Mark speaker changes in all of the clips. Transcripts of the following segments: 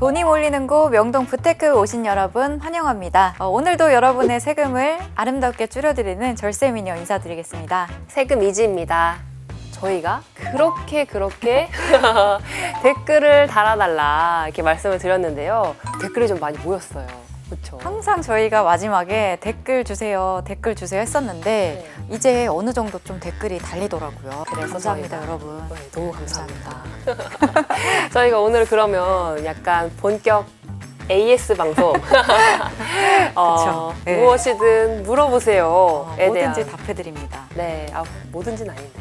Speaker 1: 돈이 몰리는 곳 명동 부테크 오신 여러분 환영합니다. 오늘도 여러분의 세금을 아름답게 줄여드리는 절세미녀 인사드리겠습니다.
Speaker 2: 세금 이지입니다. 저희가 그렇게 댓글을 달아달라 이렇게 말씀을 드렸는데요. 댓글이 좀 많이 모였어요. 그렇죠?
Speaker 1: 항상 저희가 마지막에 댓글 주세요 했었는데 이제 어느 정도 좀 댓글이 달리더라고요.
Speaker 2: 그래서
Speaker 1: 감사합니다,
Speaker 2: 저희가-
Speaker 1: 여러분.
Speaker 2: 네, 너무 감사합니다. 저희가 오늘 그러면 약간 본격 AS 방송
Speaker 1: 그쵸. 네.
Speaker 2: 무엇이든 물어보세요에
Speaker 1: 뭐든지
Speaker 2: 대한
Speaker 1: 답해드립니다.
Speaker 2: 네, 뭐든지는 아닌데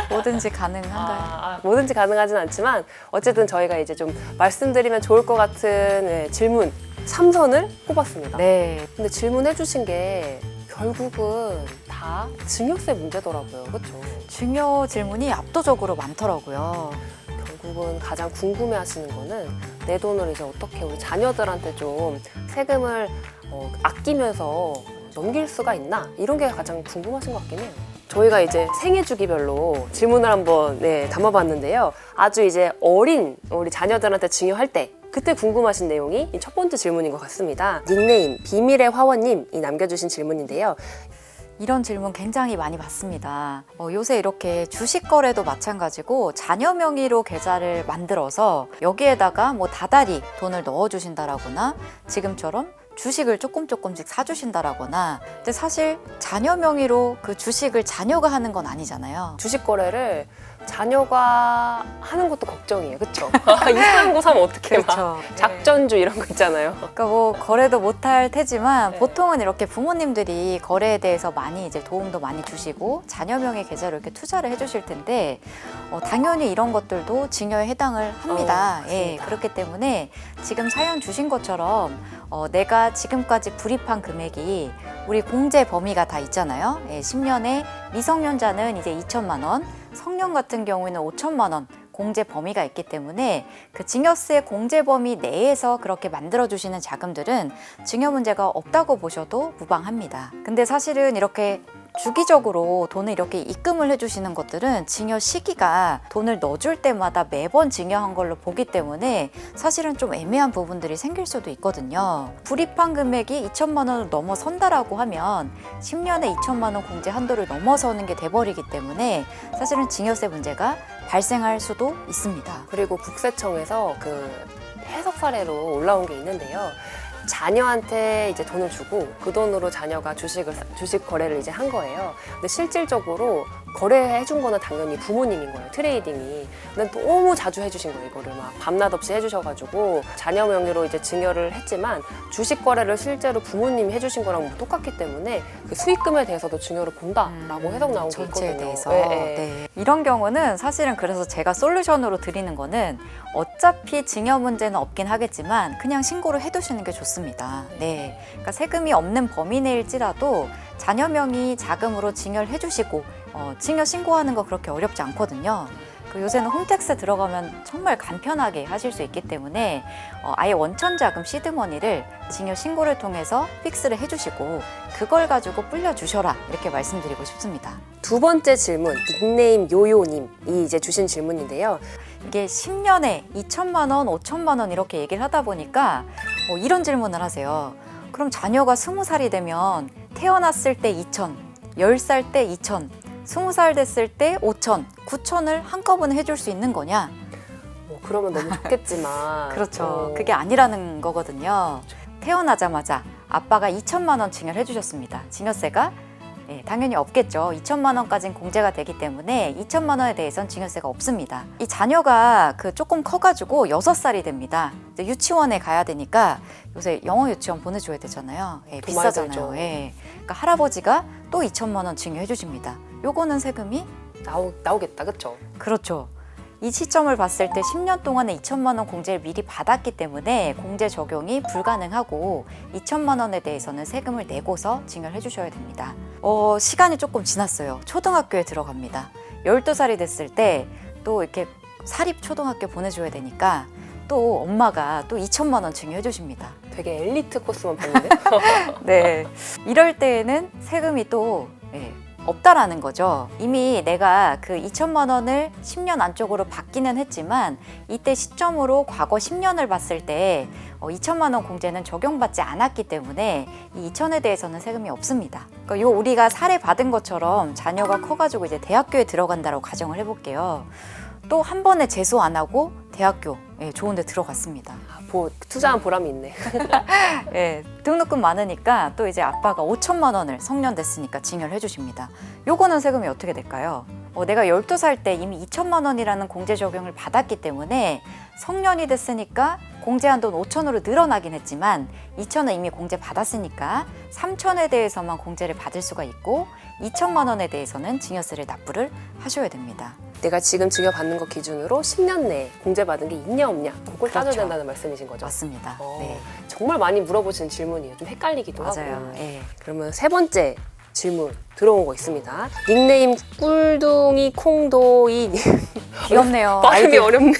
Speaker 1: 뭐든지 가능한가요?
Speaker 2: 뭐든지 가능하진 않지만 어쨌든 저희가 이제 좀 말씀드리면 좋을 것 같은 질문 3선을 뽑았습니다.
Speaker 1: 네.
Speaker 2: 근데 질문해 주신 게 결국은 다 증여세 문제더라고요. 그렇죠?
Speaker 1: 중요 질문이 압도적으로 많더라고요.
Speaker 2: 결국은 가장 궁금해 하시는 거는 내 돈을 이제 어떻게 우리 자녀들한테 좀 세금을 아끼면서 넘길 수가 있나? 이런 게 가장 궁금하신 것 같긴 해요. 저희가 이제 생애 주기별로 질문을 한번 담아봤는데요. 아주 이제 어린 우리 자녀들한테 증여할 때 그때 궁금하신 내용이 이 첫 번째 질문인 것 같습니다. 닉네임 비밀의 화원님이 남겨주신 질문인데요.
Speaker 1: 이런 질문 굉장히 많이 받습니다. 요새 이렇게 주식 거래도 마찬가지고 자녀 명의로 계좌를 만들어서 여기에다가 뭐 다달이 돈을 넣어주신다라거나 지금처럼 주식을 조금씩 사주신다라거나 근데 사실 자녀 명의로 그 주식을 자녀가 하는 건 아니잖아요.
Speaker 2: 주식 거래를 자녀가 하는 것도 걱정이에요. 그렇죠? 이상한 거 사면 어떡해. 막
Speaker 1: 그렇죠.
Speaker 2: 작전주 이런 거 있잖아요.
Speaker 1: 그러니까 뭐 거래도 못할 테지만
Speaker 2: 네.
Speaker 1: 보통은 이렇게 부모님들이 거래에 대해서 많이 이제 도움도 많이 주시고 자녀 명의 계좌로 이렇게 투자를 해주실 텐데 당연히 이런 것들도 증여에 해당을 합니다. 예,
Speaker 2: 맞습니다.
Speaker 1: 그렇기 때문에 지금 사연 주신 것처럼 내가 지금까지 불입한 금액이 우리 공제 범위가 다 있잖아요. 예, 10년에 미성년자는 이제 2천만 원, 성년 같은 경우에는 5천만 원 공제 범위가 있기 때문에 그 증여세 공제 범위 내에서 그렇게 만들어주시는 자금들은 증여 문제가 없다고 보셔도 무방합니다. 근데 사실은 이렇게 주기적으로 돈을 이렇게 입금을 해주시는 것들은 증여 시기가 돈을 넣어줄 때마다 매번 증여한 걸로 보기 때문에 사실은 좀 애매한 부분들이 생길 수도 있거든요. 불입한 금액이 2천만 원을 넘어선다라고 하면 10년에 2천만 원 공제 한도를 넘어서는 게 돼버리기 때문에 사실은 증여세 문제가 발생할 수도 있습니다.
Speaker 2: 그리고 국세청에서 그 해석 사례로 올라온 게 있는데요. 자녀한테 이제 돈을 주고 그 돈으로 자녀가 주식 거래를 이제 한 거예요. 근데 실질적으로 거래해 준 거는 당연히 부모님인 거예요. 트레이딩이. 근데 너무 자주 해주신 거예요. 이거를 막 밤낮 없이 해주셔가지고 자녀 명의로 이제 증여를 했지만 주식 거래를 실제로 부모님이 해주신 거랑 똑같기 때문에 그 수익금에 대해서도 증여를 본다라고 해석 나온 게
Speaker 1: 전체에
Speaker 2: 있거든요.
Speaker 1: 대해서.
Speaker 2: 네.
Speaker 1: 네. 이런 경우는 사실은 그래서 제가 솔루션으로 드리는 거는 어차피 증여 문제는 없긴 하겠지만 그냥 신고를 해두시는 게 좋습니다. 네. 그러니까 세금이 없는 범위 내일지라도 자녀 명의 자금으로 증여를 해주시고 증여 신고하는 거 그렇게 어렵지 않거든요. 요새는 홈택스 들어가면 정말 간편하게 하실 수 있기 때문에 아예 원천자금 시드머니를 증여 신고를 통해서 픽스를 해주시고 그걸 가지고 불려주셔라 이렇게 말씀드리고 싶습니다.
Speaker 2: 두 번째 질문, 닉네임 요요님이 이제 주신 질문인데요.
Speaker 1: 이게 10년에 2천만 원, 5천만 원 이렇게 얘기를 하다 보니까 이런 질문을 하세요. 그럼 자녀가 20살이 되면 태어났을 때 2천, 10살 때 2천, 20살 됐을 때 5천, 9천을 한꺼번에 해줄 수 있는 거냐?
Speaker 2: 그러면 너무 좋겠지만
Speaker 1: 그렇죠. 그게 아니라는 거거든요. 태어나자마자 아빠가 2천만 원 증여를 해주셨습니다. 증여세가 당연히 없겠죠. 2천만 원까지는 공제가 되기 때문에 2천만 원에 대해서는 증여세가 없습니다. 이 자녀가 조금 커가지고 6살이 됩니다. 이제 유치원에 가야 되니까 요새 영어 유치원 보내줘야 되잖아요. 비싸잖아요. 그러니까 할아버지가 또 2천만 원 증여해 주십니다. 요거는 세금이
Speaker 2: 나오겠다, 그렇죠?
Speaker 1: 그렇죠. 이 시점을 봤을 때 10년 동안에 2천만 원 공제를 미리 받았기 때문에 공제 적용이 불가능하고 2천만 원에 대해서는 세금을 내고서 증여를 해주셔야 됩니다. 시간이 조금 지났어요. 초등학교에 들어갑니다. 12살이 됐을 때 또 이렇게 사립 초등학교 보내줘야 되니까 또 엄마가 또 2천만 원 증여해 주십니다.
Speaker 2: 되게 엘리트 코스만 봤는데?
Speaker 1: 네, 이럴 때에는 세금이 또 없다라는 거죠. 이미 내가 그 2천만 원을 10년 안쪽으로 받기는 했지만 이때 시점으로 과거 10년을 봤을 때 2천만 원 공제는 적용받지 않았기 때문에 이 2천에 대해서는 세금이 없습니다. 그러니까 요 우리가 사례 받은 것처럼 자녀가 커가지고 이제 대학교에 들어간다고 가정을 해볼게요. 또 한 번에 재수 안 하고 대학교 좋은 데 들어갔습니다.
Speaker 2: 투자한 보람이 있네.
Speaker 1: 예, 등록금 많으니까 또 이제 아빠가 5천만 원을 성년 됐으니까 증여를 해주십니다. 요거는 세금이 어떻게 될까요? 내가 12살 때 이미 2천만 원이라는 공제 적용을 받았기 때문에 성년이 됐으니까 공제한 돈 5천으로 늘어나긴 했지만 2천은 이미 공제 받았으니까 3천에 대해서만 공제를 받을 수가 있고 2천만 원에 대해서는 증여세를 납부를 하셔야 됩니다.
Speaker 2: 내가 지금 증여받는 거 기준으로 10년 내에 공제받은 게 있냐 없냐 그걸 따져야
Speaker 1: 그렇죠.
Speaker 2: 된다는 말씀이신 거죠?
Speaker 1: 맞습니다. 네.
Speaker 2: 정말 많이 물어보시는 질문이에요. 좀 헷갈리기도
Speaker 1: 맞아요.
Speaker 2: 하고.
Speaker 1: 예.
Speaker 2: 그러면 세 번째 질문 들어온 거 있습니다. 닉네임 꿀둥이 콩도이
Speaker 1: 귀엽네요.
Speaker 2: 발음이
Speaker 1: 아이들.
Speaker 2: 어렵네.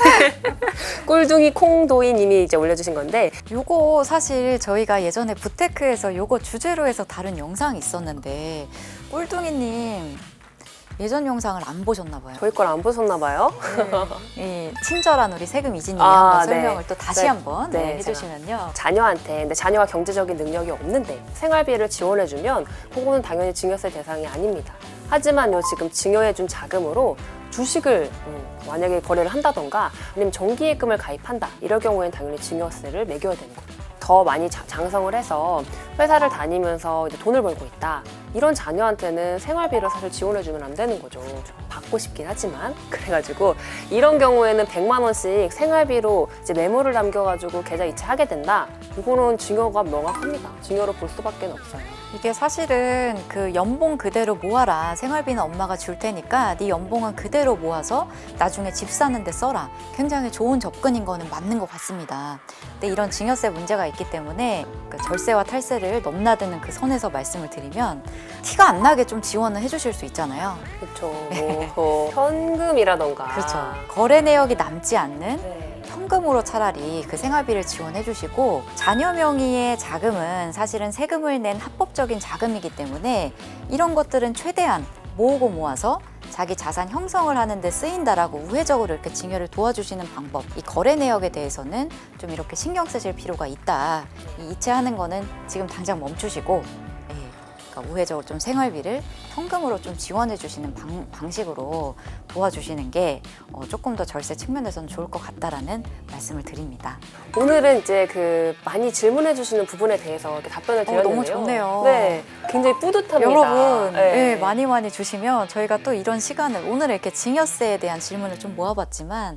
Speaker 2: 꿀둥이 콩도이 님이 이제 올려주신 건데
Speaker 1: 요거 사실 저희가 예전에 부테크에서 요거 주제로 해서 다룬 영상이 있었는데 꿀둥이님 예전 영상을 안 보셨나 봐요.
Speaker 2: 저희 걸 안 보셨나 봐요.
Speaker 1: 이 친절한 우리 세금 이진님이
Speaker 2: 아,
Speaker 1: 한번
Speaker 2: 네.
Speaker 1: 설명을 또 다시
Speaker 2: 네.
Speaker 1: 한번
Speaker 2: 네,
Speaker 1: 해주시면요.
Speaker 2: 자녀한테 근데 자녀가 경제적인 능력이 없는데 생활비를 지원해주면 그거는 당연히 증여세 대상이 아닙니다. 하지만 요 지금 증여해준 자금으로 주식을 만약에 거래를 한다던가 아니면 정기예금을 가입한다 이럴 경우에는 당연히 증여세를 매겨야 되는 거죠. 더 많이 장성을 해서 회사를 다니면서 이제 돈을 벌고 있다. 이런 자녀한테는 생활비를 사실 지원해주면 안 되는 거죠. 받고 싶긴 하지만 그래가지고 이런 경우에는 100만 원씩 생활비로 이제 메모를 남겨가지고 계좌 이체하게 된다. 이거는 증여가 명확합니다. 증여로 볼 수밖에 없어요.
Speaker 1: 이게 사실은 그 연봉 그대로 모아라. 생활비는 엄마가 줄 테니까 네 연봉은 그대로 모아서 나중에 집 사는 데 써라. 굉장히 좋은 접근인 거는 맞는 것 같습니다. 근데 이런 증여세 문제가 있기 때문에 그 절세와 탈세를 넘나드는 그 선에서 말씀을 드리면 티가 안 나게 좀 지원을 해주실 수 있잖아요.
Speaker 2: 그렇죠. 뭐 현금이라던가.
Speaker 1: 그렇죠. 거래 내역이 남지 않는
Speaker 2: 네.
Speaker 1: 현금으로 차라리 그 생활비를 지원해 주시고 자녀 명의의 자금은 사실은 세금을 낸 합법적인 자금이기 때문에 이런 것들은 최대한 모으고 모아서 자기 자산 형성을 하는 데 쓰인다라고 우회적으로 이렇게 증여를 도와주시는 방법, 이 거래 내역에 대해서는 좀 이렇게 신경 쓰실 필요가 있다. 이 이체하는 거는 지금 당장 멈추시고 그러니까 우회적으로 좀 생활비를 현금으로 좀 지원해 주시는 방식으로 도와주시는 게 조금 더 절세 측면에서는 좋을 것 같다라는 말씀을 드립니다.
Speaker 2: 오늘은 이제 그 많이 질문해 주시는 부분에 대해서 이렇게 답변을 드렸는데요.
Speaker 1: 너무 좋네요.
Speaker 2: 네, 굉장히 뿌듯합니다.
Speaker 1: 여러분
Speaker 2: 네.
Speaker 1: 많이 주시면 저희가 또 이런 시간을 오늘 이렇게 증여세에 대한 질문을 좀 모아봤지만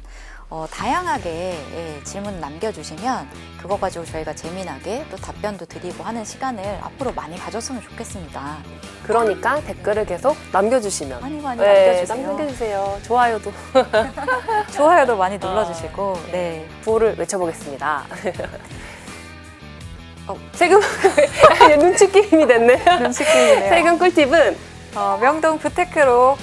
Speaker 1: 다양하게 질문 남겨주시면 그거 가지고 저희가 재미나게 또 답변도 드리고 하는 시간을 앞으로 많이 가졌으면 좋겠습니다.
Speaker 2: 그러니까 댓글을 계속 남겨주시면
Speaker 1: 많이
Speaker 2: 네,
Speaker 1: 남겨주세요.
Speaker 2: 남겨주세요. 좋아요도
Speaker 1: 좋아요도 많이 눌러주시고 네.
Speaker 2: 구호를 외쳐보겠습니다. 세금 눈치 게임이 됐네.
Speaker 1: 눈치 게임이네요.
Speaker 2: 세금 꿀팁은
Speaker 1: 명동 부테크로